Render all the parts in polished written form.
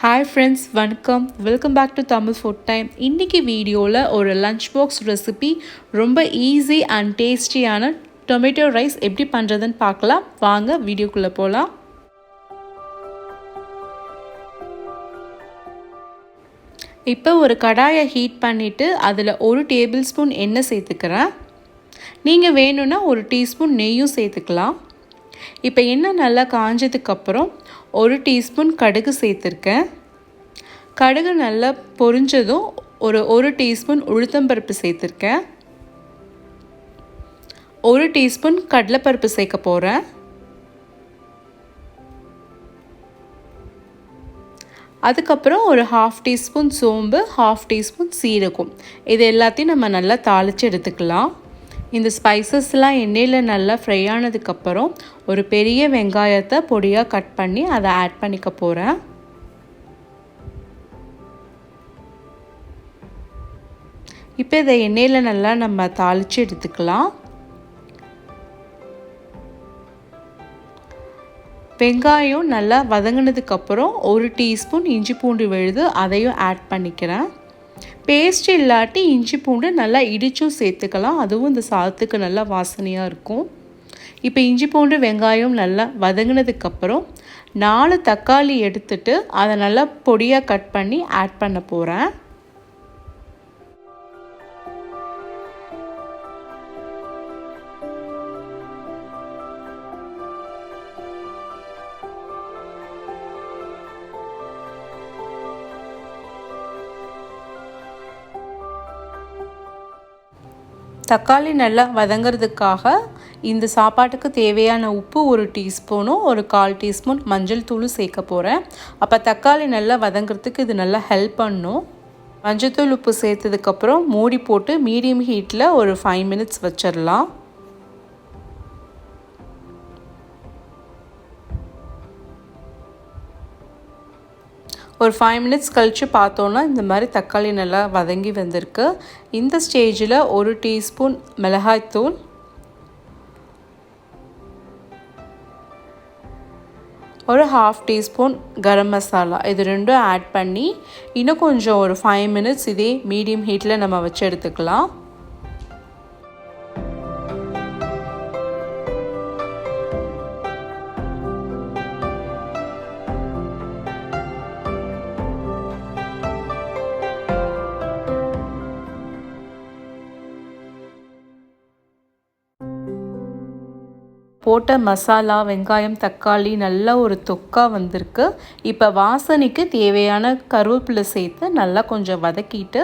Hi friends, welcome back to Tamil Food Time. இன்னைக்கு வீடியோல ஒரு லஞ்ச் பாக்ஸ் ரெசிபி ரொம்ப ஈஸி அண்ட் டேஸ்டியான டொமேட்டோ ரைஸ் எப்படி பண்றதுன்னு பார்க்கலாம். வாங்க வீடியோக்குள்ள போலாம். இப்போ ஒரு கடாயை ஹீட் பண்ணிட்டு அதில் 1 டேபிள்ஸ்பூன் எண்ணெய் சேர்த்துக்கிறேன். நீங்கள் வேணும்னா 1 டீஸ்பூன் நெய்யும் சேர்த்துக்கலாம். இப்போ எண்ணெய் நல்லா காஞ்சதுக்கப்புறம் 1 டீஸ்பூன் கடுகு சேர்த்துருக்கேன். கடுகு நல்லா பொரிஞ்சதும் ஒரு டீஸ்பூன் உளுத்தம்பருப்பு சேர்த்துருக்கேன். 1 டீஸ்பூன் கடலைப்பருப்பு சேர்க்க போகிறேன். அதுக்கப்புறம் ஒரு 1/2 டீஸ்பூன் சோம்பு, 1/2 டீஸ்பூன் சீரகம், இது எல்லாத்தையும் நம்ம நல்லா தாளித்து எடுத்துக்கலாம். இந்த ஸ்பைசஸ்லாம் எண்ணெயில் நல்லா ஃப்ரை ஆனதுக்கப்புறம் ஒரு பெரிய வெங்காயத்தை பொடியாக கட் பண்ணி அதை ஆட் பண்ணிக்க போகிறேன். இப்போ இதை எண்ணெயில் நல்லா நம்ம தாளித்து எடுத்துக்கலாம். வெங்காயம் நல்லா வதங்கினதுக்கப்புறம் 1 டீஸ்பூன் இஞ்சி பூண்டு விழுது அதையும் ஆட் பண்ணிக்கிறேன். பேஸ்ட் இல்லாட்டி இஞ்சி பூண்டு நல்லா இடிச்சும் சேர்த்துக்கலாம், அதுவும் இந்த சாதத்துக்கு நல்லா வாசனையாக இருக்கும். இப்போ இஞ்சி பூண்டு வெங்காயம் நல்லா வதங்கினதுக்கப்புறம் 4 தக்காளி எடுத்துட்டு அதை நல்லா பொடியாக கட் பண்ணி ஆட் பண்ண போகிறேன். தக்காளி நல்லா வதங்கிறதுக்காக இந்த சாப்பாட்டுக்கு தேவையான உப்பு 1 டீஸ்பூனும் 1/4 டீஸ்பூன் மஞ்சள் தூளும் சேர்க்க போகிறேன். அப்போ தக்காளி நல்லா வதங்கிறதுக்கு இது நல்லா ஹெல்ப் பண்ணும். மஞ்சள் உப்பு சேர்த்ததுக்கப்புறம் மூடி போட்டு மீடியம் ஹீட்டில் ஒரு 5 மினிட்ஸ் வச்சிடலாம். ஒரு 5 மினிட்ஸ் கழித்து பார்த்தோன்னா இந்த மாதிரி தக்காளி நல்லா வதங்கி வந்திருக்கு. இந்த ஸ்டேஜில் 1 டீஸ்பூன் மிளகாய்த்தூள், ஒரு 1/2 டீஸ்பூன் கரம் மசாலா, இது ரெண்டும் ஆட் பண்ணி இன்னும் கொஞ்சம் ஒரு 5 மினிட்ஸ் இதே மீடியம் ஹீட்டில் நம்ம வச்சு எடுத்துக்கலாம். போட்ட மசாலா, வெங்காயம், தக்காளி நல்லா ஒரு தொக்கா வந்திருக்கு. இப்போ வாசனைக்கு தேவையான கருவேப்பிலை சேர்த்து நல்லா கொஞ்சம் வதக்கிட்டு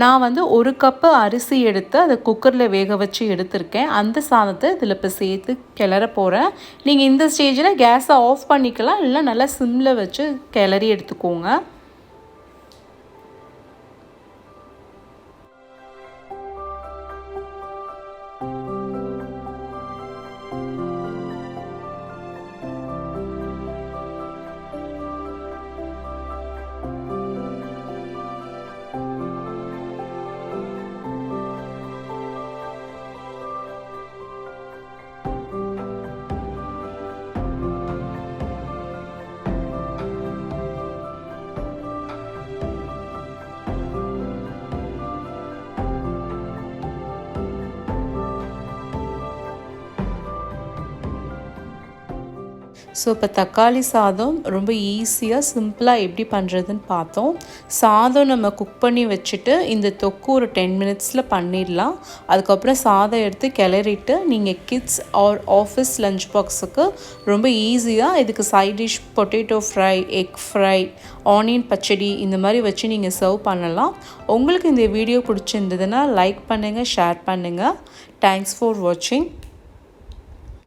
நான் 1 கப்பு அரிசி எடுத்து அதை குக்கரில் வேக வச்சு எடுத்திருக்கேன். அந்த சாதத்தை இதில் இப்போ சேர்த்து கிளற போகிறேன். நீங்கள் இந்த ஸ்டேஜில் கேஸை ஆஃப் பண்ணிக்கலாம், இல்லை நல்லா சிம்மில் வச்சு கிளறி எடுத்துக்கோங்க. ஸோ இப்போ தக்காளி சாதம் ரொம்ப ஈஸியாக சிம்பிளாக எப்படி பண்ணுறதுன்னு பார்த்தோம். சாதம் நம்ம குக் பண்ணி வச்சுட்டு இந்த தொக்கு ஒரு 10 மினிட்ஸில் பண்ணிடலாம். அதுக்கப்புறம் சாதம் எடுத்து கிளறிட்டு நீங்கள் கிட்ஸ் ஆர் ஆஃபீஸ் லஞ்ச் பாக்ஸுக்கு ரொம்ப ஈஸியாக இதுக்கு side dish potato fry, egg fry, onion பச்சடி இந்த மாதிரி வச்சு நீங்கள் சர்வ் பண்ணலாம். உங்களுக்கு இந்த வீடியோ பிடிச்சிருந்ததுன்னா லைக் பண்ணுங்கள், ஷேர் பண்ணுங்கள். தேங்க்ஸ் ஃபார் வாட்சிங்.